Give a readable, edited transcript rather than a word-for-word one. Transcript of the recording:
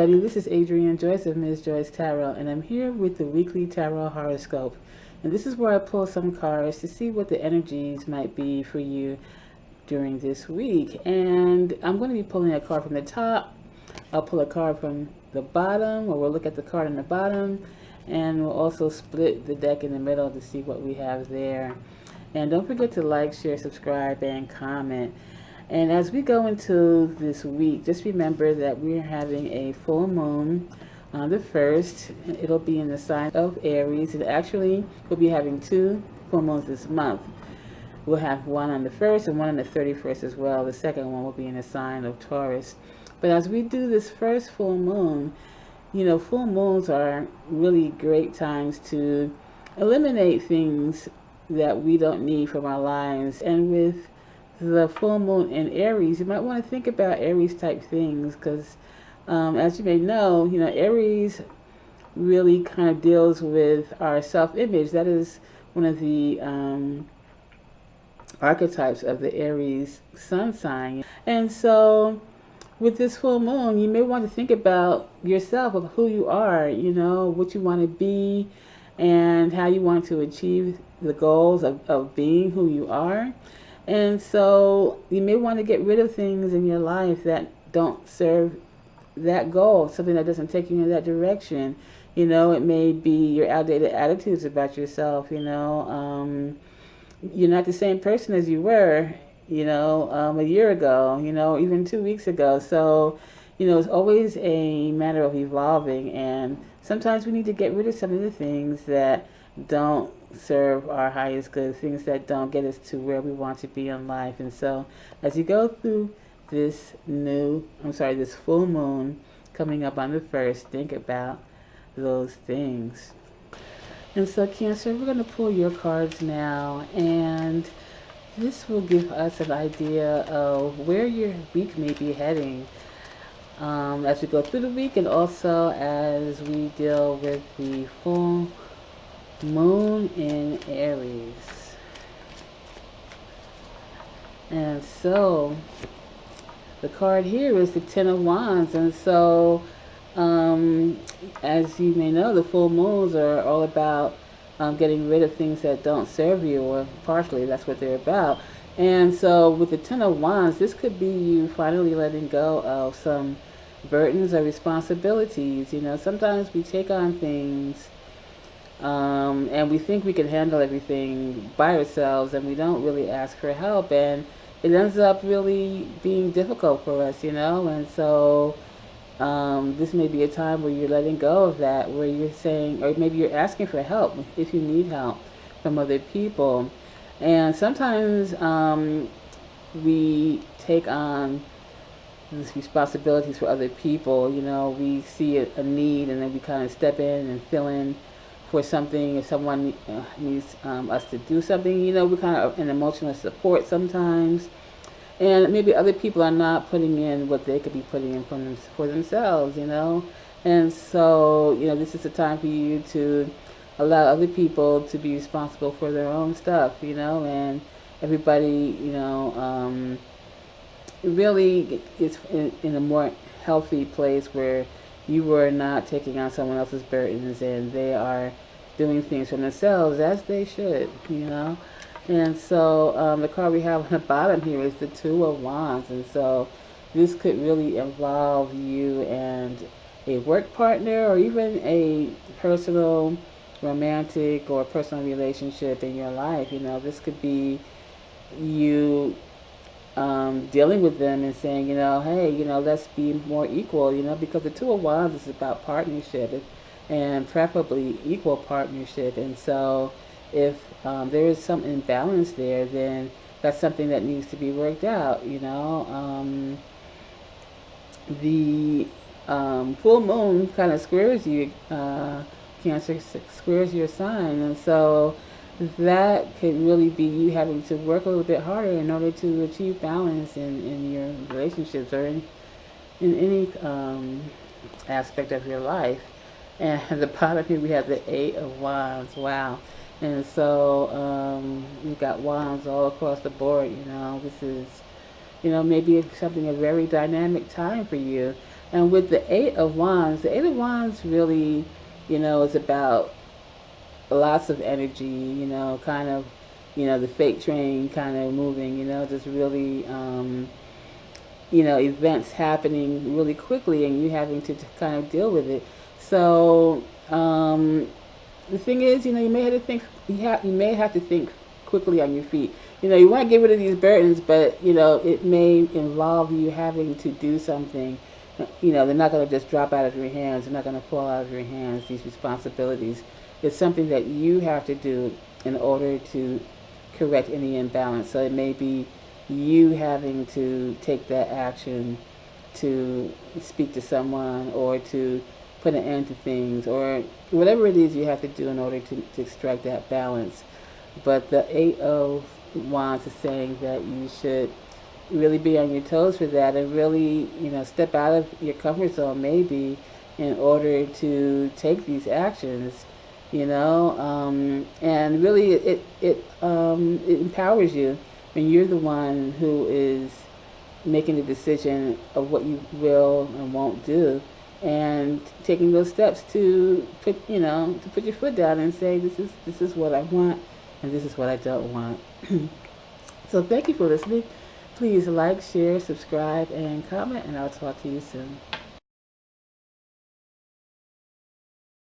everybody, this is Joyce of Ms. Joyce Tarot, and I'm here with the weekly tarot horoscope. And this is where I pull some cards to see what the energies might be for you during this week. And I'm going to be pulling a card from the top. I'll pull a card from the bottom, or we'll look at the card on the bottom, and we'll also split the deck in the middle to see what we have there. And don't forget to like, share, subscribe, and comment. And as we go into this week, just remember that we're having a full moon on the 1st. It'll be in the sign of Aries. And actually, we'll be having 2 full moons this month. We'll have one on the 1st and one on the 31st as well. The second one will be in the sign of Taurus. But as we do this first full moon, you know, full moons are really great times to eliminate things that we don't need from our lives. And with the full moon in Aries, you might want to think about Aries type things, because as you may know, Aries really kind of deals with our self-image. That is one of the archetypes of the Aries sun sign. And so with this full moon, you may want to think about yourself, of who you are, what you want to be, and how you want to achieve the goals of being who you are. And so you may want to get rid of things in your life that don't serve that goal, something that doesn't take you in that direction. It may be your outdated attitudes about yourself. You're not the same person as you were, a year ago, even 2 weeks ago. So, it's always a matter of evolving. And sometimes we need to get rid of some of the things that don't serve our highest good, things that don't get us to where we want to be in life. And so as you go through this full moon coming up on the 1st, think about those things. And so Cancer, we're going to pull your cards now, and this will give us an idea of where your week may be heading as we go through the week, and also as we deal with the full moon in Aries. And so the card here is the Ten of Wands. And so as you may know, the full moons are all about getting rid of things that don't serve you, or partially that's what they're about. And so with the Ten of Wands, this could be you finally letting go of some burdens or responsibilities. Sometimes we take on things and we think we can handle everything by ourselves, and we don't really ask for help, and it ends up really being difficult for us, and so this may be a time where you're letting go of that, where you're saying, or maybe you're asking for help if you need help from other people. And sometimes we take on these responsibilities for other people. We see a need, and then we kind of step in and fill in for something. If someone needs us to do something, we're kind of an emotional support sometimes. And maybe other people are not putting in what they could be putting in for themselves, And so, this is a time for you to allow other people to be responsible for their own stuff, and everybody, really is in a more healthy place where you are not taking on someone else's burdens, and they are doing things for themselves as they should, And so the card we have on the bottom here is the Two of Wands. And so this could really involve you and a work partner, or even a personal, romantic, or personal relationship in your life. This could be you dealing with them and saying, hey, let's be more equal, because the Two of Wands is about partnership, and preferably equal partnership. And so if there is some imbalance there, then that's something that needs to be worked out. The full moon kind of squares you, Cancer, squares your sign, and so that could really be you having to work a little bit harder in order to achieve balance in your relationships, or in any aspect of your life. And at the bottom here we have the Eight of Wands. Wow. And so you've got wands all across the board. This is, maybe something, a very dynamic time for you. And with the Eight of Wands, the Eight of Wands really, is about lots of energy, kind of, the fake train kind of moving, just really, events happening really quickly and you having to kind of deal with it. So, the thing is, you may have to think, you may have to think quickly on your feet. You want to get rid of these burdens, but, it may involve you having to do something. They're not going to just drop out of your hands. They're not going to fall out of your hands, these responsibilities. It's something that you have to do in order to correct any imbalance. So it may be you having to take that action to speak to someone or to put an end to things or whatever it is you have to do in order to extract that balance. But the Eight of Wands is saying that you should really be on your toes for that and really, step out of your comfort zone maybe in order to take these actions, and really it empowers you when you're the one who is making the decision of what you will and won't do and taking those steps to put your foot down and say this is what I want and this is what I don't want. So thank you for listening. Please like, share, subscribe, and comment, and I'll talk to you soon.